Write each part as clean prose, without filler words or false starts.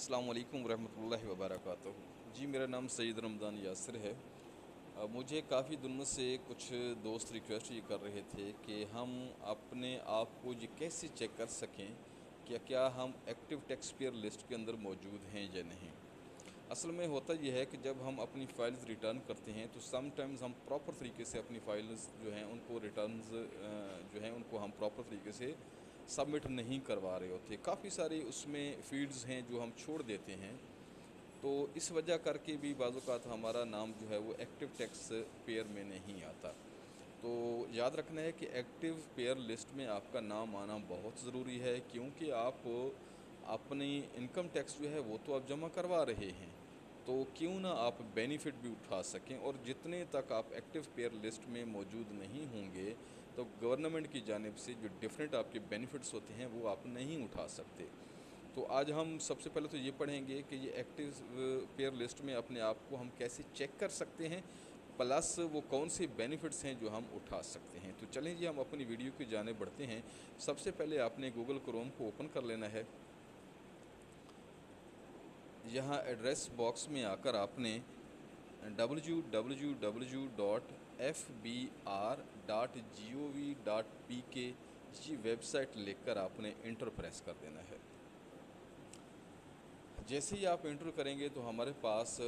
अस्सलाम वालेकुम रहमतुल्लाहि व बरकातुहू। जी, मेरा नाम सैयद रमज़ान यासिर है। मुझे काफ़ी दिनों से कुछ दोस्त रिक्वेस्ट ये कर रहे थे कि हम अपने आप को ये कैसे चेक कर सकें कि क्या हम एक्टिव टैक्स पेयर लिस्ट के अंदर मौजूद हैं या नहीं। असल में होता ये है कि जब हम अपनी फ़ाइल्स रिटर्न करते हैं तो समटाइम्स हम प्रॉपर तरीके से अपनी फ़ाइल्स जो हैं उनको रिटर्न्स जो हैं उनको हम प्रॉपर तरीके से सबमिट नहीं करवा रहे होते। काफ़ी सारे उसमें फ़ील्ड्स हैं जो हम छोड़ देते हैं, तो इस वजह करके भी बाज़ औक़ात हमारा नाम जो है वो एक्टिव टैक्स पेयर में नहीं आता। तो याद रखना है कि एक्टिव पेयर लिस्ट में आपका नाम आना बहुत ज़रूरी है, क्योंकि आप अपनी इनकम टैक्स जो है वो तो आप जमा करवा रहे हैं, तो क्यों ना आप बेनिफिट भी उठा सकें। और जितने तक आप एक्टिव पेयर लिस्ट में मौजूद नहीं होंगे तो गवर्नमेंट की जानिब से जो डिफरेंट आपके बेनिफिट्स होते हैं वो आप नहीं उठा सकते। तो आज हम सबसे पहले तो ये पढ़ेंगे कि ये एक्टिव पेयर लिस्ट में अपने आप को हम कैसे चेक कर सकते हैं, प्लस वो कौन से बेनिफिट्स हैं जो हम उठा सकते हैं। तो चलें जी, हम अपनी वीडियो की जानिब बढ़ते हैं। सबसे पहले आपने गूगल क्रोम को ओपन कर लेना है। यहाँ एड्रेस बॉक्स में आकर आपने www.fbr.gov.pk ये वेबसाइट लिखकर आपने इंटर प्रेस कर देना है। जैसे ही आप इंटर करेंगे तो हमारे पास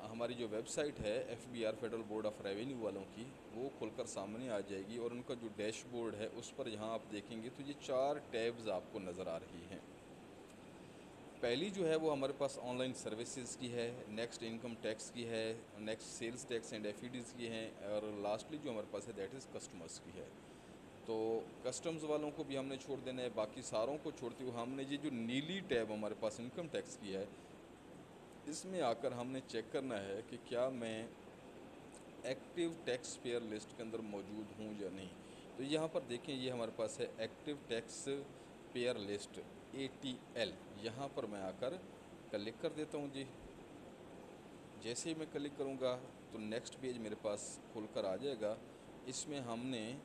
हमारी जो वेबसाइट है FBR federal board of revenue वालों की, वो खुलकर सामने आ जाएगी। और उनका जो डैशबोर्ड है उस पर यहाँ आप देखेंगे तो ये 4 टैब्स आपको नज़र आ रही हैं। पहली जो है वो हमारे पास ऑनलाइन सर्विसेज की है, नेक्स्ट इनकम टैक्स की है, नेक्स्ट सेल्स टैक्स एंड एफईडीज़ की हैं, और लास्टली जो हमारे पास है दैट इज़ कस्टमर्स की है। तो कस्टम्स वालों को भी हमने छोड़ देना है, बाकी सारों को छोड़ते हुए हमने ये जो नीली टैब हमारे पास इनकम टैक्स की है, इसमें आकर हमने चेक करना है कि क्या मैं एक्टिव टैक्स पेयर लिस्ट के अंदर मौजूद हूँ या नहीं। तो यहाँ पर देखें, ये हमारे पास है active tax payer list ATL। यहाँ पर मैं आकर क्लिक कर देता हूँ जी। जैसे ही मैं क्लिक करूँगा तो नेक्स्ट पेज मेरे पास खुलकर आ जाएगा। इसमें हमने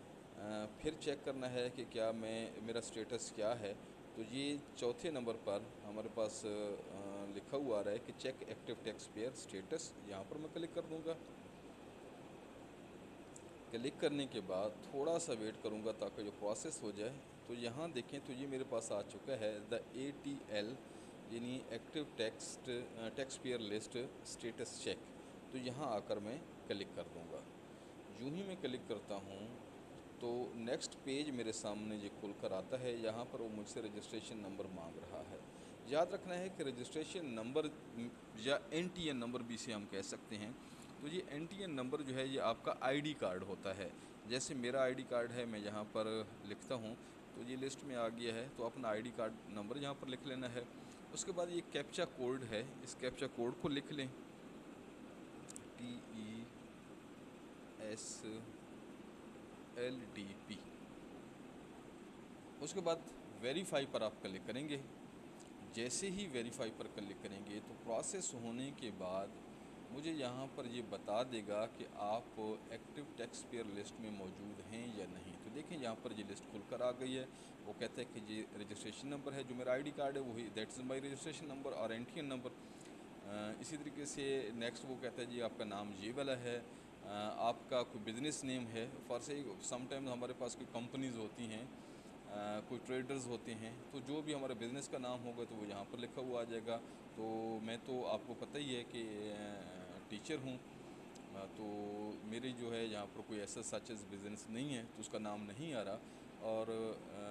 फिर चेक करना है कि क्या मेरा स्टेटस क्या है। तो ये चौथे नंबर पर हमारे पास लिखा हुआ आ रहा है कि check active tax payer status. यहाँ पर मैं क्लिक कर दूँगा। क्लिक करने के बाद थोड़ा सा वेट करूँगा ताकि जो प्रोसेस हो जाए। तो यहाँ देखें तो ये मेरे पास आ चुका है द ATL, यानी active tax payer list status check. तो यहाँ आकर मैं क्लिक कर दूँगा। यूँ ही मैं क्लिक करता हूँ तो नेक्स्ट पेज मेरे सामने ये खुल कर आता है। यहाँ पर वो मुझसे रजिस्ट्रेशन नंबर मांग रहा है। याद रखना है कि रजिस्ट्रेशन नंबर या NTN नंबर भी इसे हम कह सकते हैं। तो ये NTN नंबर जो है ये आपका ID कार्ड होता है। जैसे मेरा ID कार्ड है, मैं यहाँ पर लिखता हूँ तो ये लिस्ट में आ गया है। तो अपना ID कार्ड नंबर यहाँ पर लिख लेना है। उसके बाद ये कैप्चा कोड है, इस कैप्चा कोड को लिख लें, TESLDP। उसके बाद वेरीफाई पर आप क्लिक करेंगे। जैसे ही वेरीफाई पर क्लिक करेंगे तो प्रोसेस होने के बाद मुझे यहाँ पर ये बता देगा कि आप एक्टिव टैक्स पेयर लिस्ट में मौजूद हैं या नहीं। तो देखें यहाँ पर ये लिस्ट खुलकर आ गई है। वो कहता है कि ये रजिस्ट्रेशन नंबर है, जो मेरा आईडी कार्ड है वही that is my registration number और NTN नंबर। इसी तरीके से नेक्स्ट वो कहता है जी आपका नाम ये वाला है, आपका कोई बिज़नेस नेम है। फॉर से समटाइम्स हमारे पास कोई कंपनीज़ होती हैं, कोई ट्रेडर्स होते हैं, तो जो भी हमारे बिज़नेस का नाम होगा तो वो यहाँ पर लिखा हुआ आ जाएगा। तो मैं तो आपको पता ही है कि टीचर हूँ, तो मेरी जो है यहाँ पर कोई ऐसा सच एज़ बिज़नेस नहीं है, तो उसका नाम नहीं आ रहा। और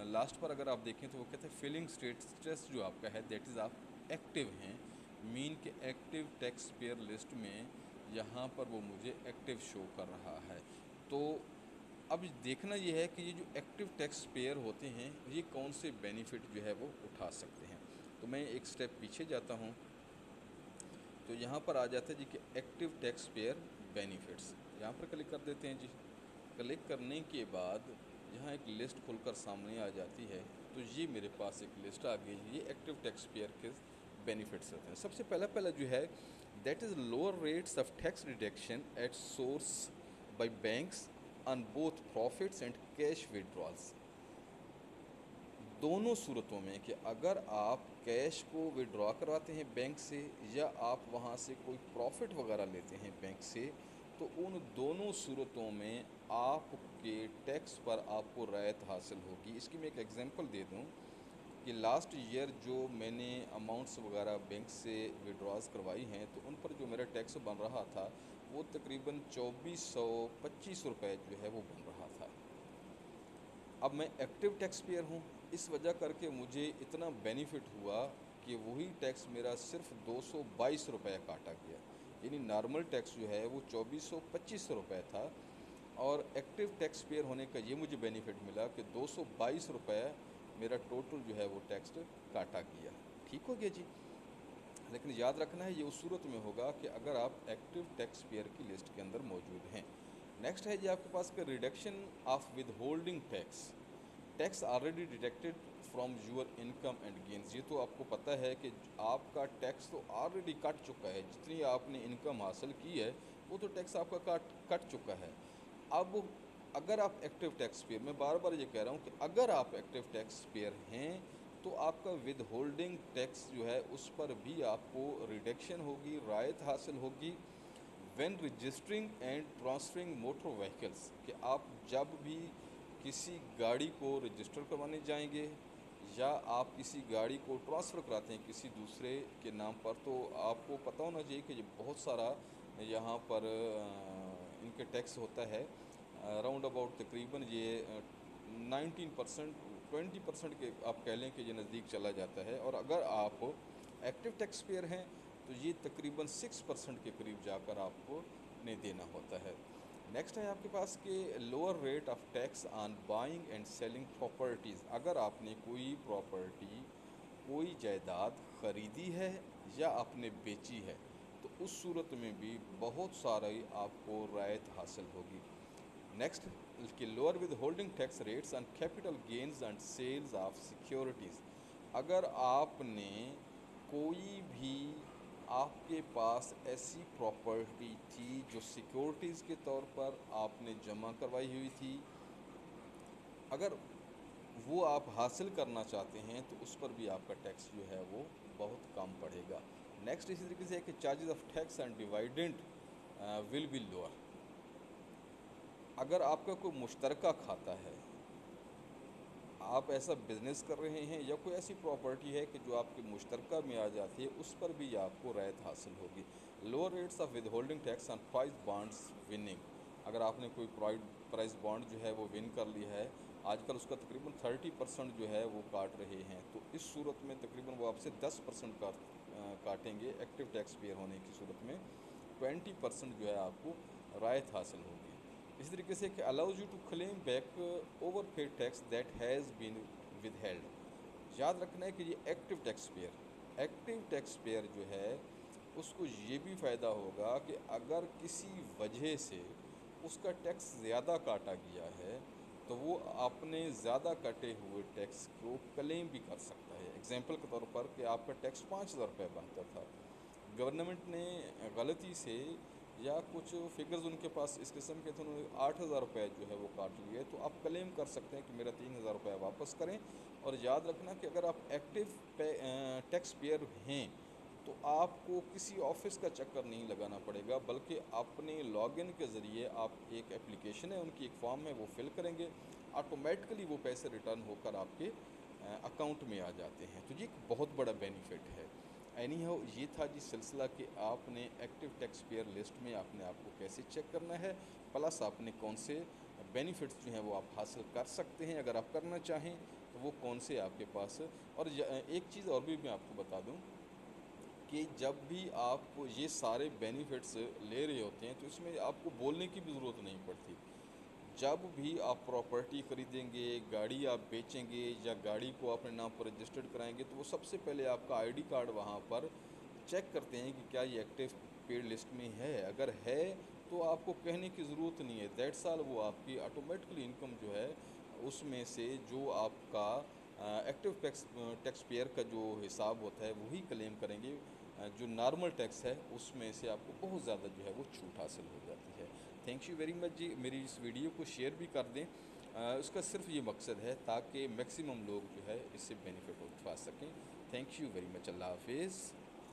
लास्ट पर अगर आप देखें तो वो कहते हैं फिलिंग स्टेटस जो आपका है दैट इज़ आप एक्टिव हैं, मीन के एक्टिव टैक्स पेयर लिस्ट में यहाँ पर वो मुझे एक्टिव शो कर रहा है। तो अब देखना ये है कि ये जो एक्टिव टैक्स पेयर होते हैं ये कौन से बेनिफिट जो है वो उठा सकते हैं। तो मैं एक स्टेप पीछे जाता हूँ तो यहाँ पर आ जाता है जी कि एक्टिव टैक्स पेयर बेनिफिट्स। यहाँ पर क्लिक कर देते हैं जी। क्लिक करने के बाद यहाँ एक लिस्ट खुलकर सामने आ जाती है। तो ये मेरे पास एक लिस्ट आ गई, ये एक्टिव टैक्स पेयर के बेनिफिट्स होते हैं। सबसे पहला जो है that is lower rates of tax deduction at source bye banks on both profits and cash withdrawals. दोनों सूरतों में कि अगर आप कैश को विड्रॉ करवाते हैं बैंक से या आप वहाँ से कोई प्रॉफिट वगैरह लेते हैं बैंक से, तो उन दोनों सूरतों में आपके टैक्स पर आपको रियायत हासिल होगी। इसकी मैं एक एग्जांपल दे दूं कि लास्ट ईयर जो मैंने अमाउंट्स वगैरह बैंक से विड्रॉज करवाई हैं, तो उन पर जो मेरा टैक्स बन रहा था वो तकरीबन 2425 रुपये जो है वो बन रहा था। अब मैं एक्टिव टैक्स पेयर हूँ, इस वजह करके मुझे इतना बेनिफिट हुआ कि वही टैक्स मेरा सिर्फ 222 रुपये काटा गया। यानी नॉर्मल टैक्स जो है वो 2425 रुपये था, और एक्टिव टैक्स पेयर होने का ये मुझे बेनिफिट मिला कि 222 रुपये मेरा टोटल जो है वो टैक्स काटा गया। ठीक हो गया जी। लेकिन याद रखना है ये उस सूरत में होगा कि अगर आप एक्टिव टैक्स पेयर की लिस्ट के अंदर मौजूद हैं। नेक्स्ट है जी आपके पास का reduction of with holding tax. Tax already deducted from your income and gains. ये तो आपको पता है कि आपका टैक्स तो ऑलरेडी कट चुका है, जितनी आपने इनकम हासिल की है वो तो टैक्स आपका कट चुका है। अब अगर आप एक्टिव टैक्स पेयर, मैं बार बार ये कह रहा हूँ कि अगर आप एक्टिव टैक्स पेयर हैं तो आपका विद होल्डिंग टैक्स जो है उस पर भी आपको रिडक्शन होगी, रायत हासिल होगी। When registering and transferring motor vehicles, कि आप जब भी किसी गाड़ी को रजिस्टर करवाने जाएंगे या आप किसी गाड़ी को ट्रांसफ़र कराते हैं किसी दूसरे के नाम पर, तो आपको पता होना चाहिए कि ये बहुत सारा यहाँ पर इनके टैक्स होता है। राउंड अबाउट तकरीबन ये 19% 20% के आप कह लें कि ये नज़दीक चला जाता है। और अगर आप एक्टिव टैक्स पेयर हैं तो ये तकरीबन 6% के करीब जाकर आपको ने देना होता है। नेक्स्ट है आपके पास के lower rate of tax on buying and selling properties. अगर आपने कोई प्रॉपर्टी, कोई जायदाद ख़रीदी है या आपने बेची है तो उस सूरत में भी बहुत सारी आपको रायत हासिल होगी। नेक्स्ट कि lower with holding tax rates on capital gains and sales of securities. अगर आपने कोई भी, आपके पास ऐसी प्रॉपर्टी थी जो सिक्योरिटीज़ के तौर पर आपने जमा करवाई हुई थी, अगर वो आप हासिल करना चाहते हैं तो उस पर भी आपका टैक्स जो है वो बहुत कम पड़ेगा। नेक्स्ट इसी तरीके से है कि charges of tax and dividend will be lower. अगर आपका कोई मुश्तरका खाता है, आप ऐसा बिज़नेस कर रहे हैं या कोई ऐसी प्रॉपर्टी है कि जो आपके मुश्तरका में आ जाती है, उस पर भी आपको रायत हासिल होगी। Lower rates of with holding tax on prize bonds winning. अगर आपने कोई प्राइस बॉन्ड जो है वो विन कर लिया है, आजकल उसका तकरीबन 30% जो है वो काट रहे हैं, तो इस सूरत में तकरीबन वो आपसे 10% काटेंगे। एक्टिव टैक्स पेयर होने की सूरत में 20% जो है आपको रायत हासिल होगी। इसी तरीके से कि allows you to claim back over paid tax that has been withheld. याद रखना है कि ये एक्टिव टैक्स पेयर जो है उसको ये भी फ़ायदा होगा कि अगर किसी वजह से उसका टैक्स ज़्यादा काटा गया है तो वो अपने ज़्यादा कटे हुए टैक्स को क्लेम भी कर सकता है। एग्जांपल के तौर पर कि आपका टैक्स 5,000 रुपये बनता था, गवर्नमेंट ने गलती से या कुछ फिगर्स उनके पास इस किस्म के थे, उन्होंने 8,000 रुपये जो है वो काट लिए, तो आप क्लेम कर सकते हैं कि मेरा 3,000 रुपये वापस करें। और याद रखना कि अगर आप एक्टिव टैक्स पेयर हैं तो आपको किसी ऑफिस का चक्कर नहीं लगाना पड़ेगा, बल्कि अपने लॉगिन के ज़रिए आप, एक एप्लीकेशन है उनकी, एक फॉर्म है, वो फिल करेंगे, ऑटोमेटिकली वो पैसे रिटर्न होकर आपके अकाउंट में आ जाते हैं। तो ये एक बहुत बड़ा बेनिफिट है। एनी हाउ ये था जी सिलसिला कि आपने एक्टिव टैक्स पेयर लिस्ट में अपने आप को कैसे चेक करना है, प्लस आपने कौन से बेनिफिट्स जो हैं वो आप हासिल कर सकते हैं अगर आप करना चाहें तो वो कौन से आपके पास। और एक चीज़ और भी मैं आपको बता दूं कि जब भी आप ये सारे बेनिफिट्स ले रहे होते हैं तो इसमें आपको बोलने की भी ज़रूरत नहीं पड़ती। जब भी आप प्रॉपर्टी ख़रीदेंगे, गाड़ी आप बेचेंगे या गाड़ी को अपने नाम पर रजिस्टर्ड कराएंगे, तो वो सबसे पहले आपका आईडी कार्ड वहाँ पर चेक करते हैं कि क्या ये एक्टिव पेड लिस्ट में है। अगर है तो आपको कहने की ज़रूरत नहीं है, दैट्स ऑल, वो आपकी ऑटोमेटिकली इनकम जो है उसमें से जो आपका एक्टिव टैक्स पेयर का जो हिसाब होता है वही क्लेम करेंगे। जो नॉर्मल टैक्स है उसमें से आपको बहुत ज़्यादा जो है वो छूट हासिल हो जाती है। थैंक यू वेरी मच जी। मेरी इस वीडियो को शेयर भी कर दें उसका सिर्फ ये मकसद है ताकि मैक्सिमम लोग जो है इससे बेनिफिट उठा सकें। Thank you very much. अल्लाह हाफिज़।